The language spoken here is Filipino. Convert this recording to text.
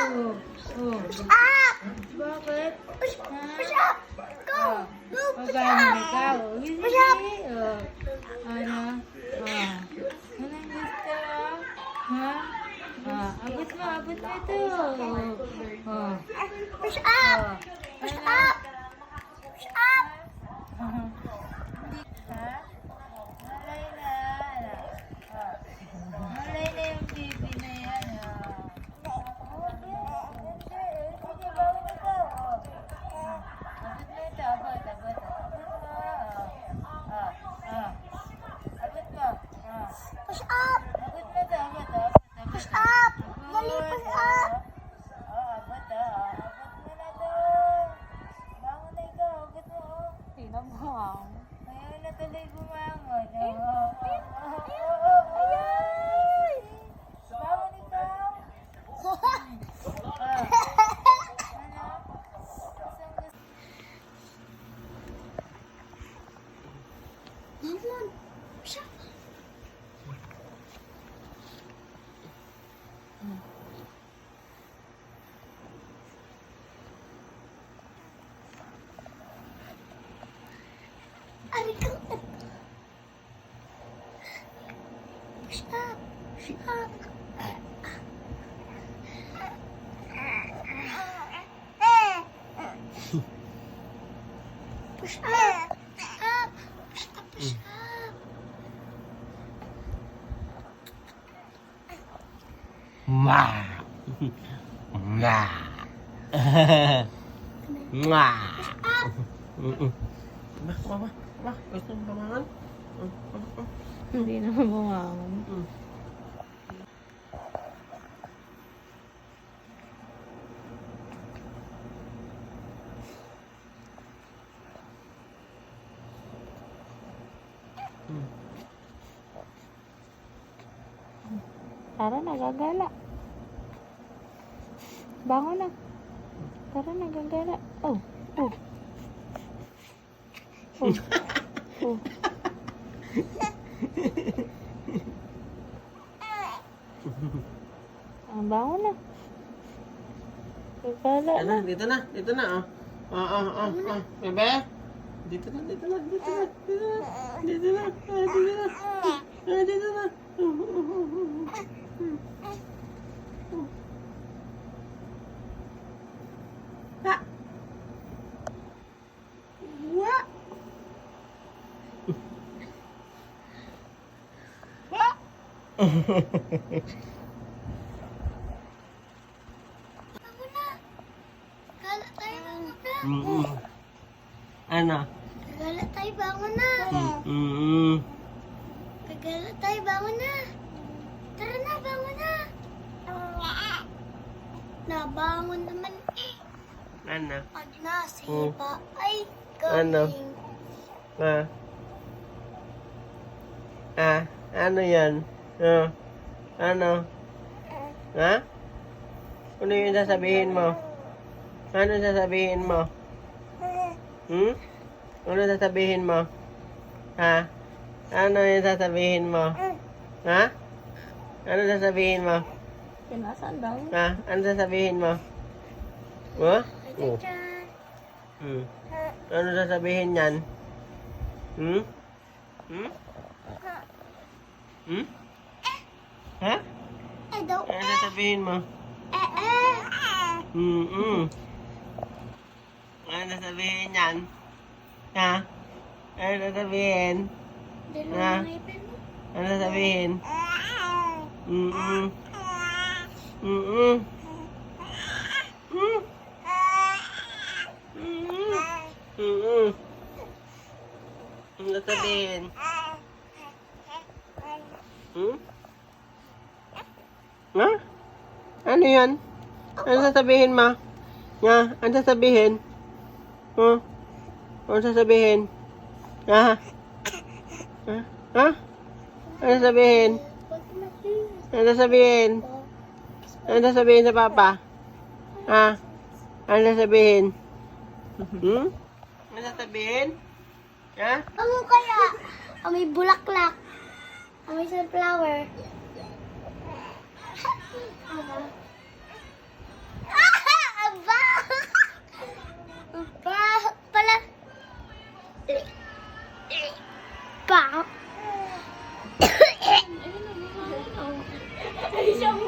Push up! Bakit? Push up! Go! Go! Push Pagano up! ikaw? Push up! Ano? Anong gusto mo? Ha? Abot mo ito. Push up! Push up! Push up! Malay na yung baby na yan. Push up! Push up! Dali, push up! Ayaw na tuloy bumangon. Bangon ikaw. Mamon! Push up! Aray ko! Push up! Push up! Push up! Push up! Push up! Push up! Mwah. Mwah. Mwah. Gusto mo pamangan? Hindi naman bumangon. Tara, nagagala. Bangon na. Tara, nagagala. Oh. Bangon na. Nagagala na. Dito na, oh. Bebe. Dito na. Bangon na! Gala tayo, bangon na! Ano? Gala tayo, bangon na! Gala tayo, bangon na! Tara na, bangon na! Nabangon naman eh. Ano? Pag nasipa ay Ano? galing. Ano yan? Ano? Ha? Ano yung sasabihin mo? Ano sasabihin mo? Ano sasabihin mo? Ha? Ano yung sasabihin mo? Ha? Ano sasabihin mo? Nasaan daw? Ha? Ano sasabihin mo? Ha? Diyan. Ano sasabihin yan? Ha? Eh daw. Ano sasabihin mo? Eh. Ano sasabihin yan? Ha? Ano sasabihin? Dalawa na ipin mo. Ano sasabihin? Ano sasabihin? Ha? Ano yan? Ano sasabihin mo? Ha? Ano sasabihin? Ano sasabihin? Ha? Ano sasabihin? Ano sasabihin? Ano sasabihin sa Papa? Ha? Ano sasabihin? Ano sasabihin? Ha? Ano kaya? May bulaklak. May sunflower. Ay, siya mo.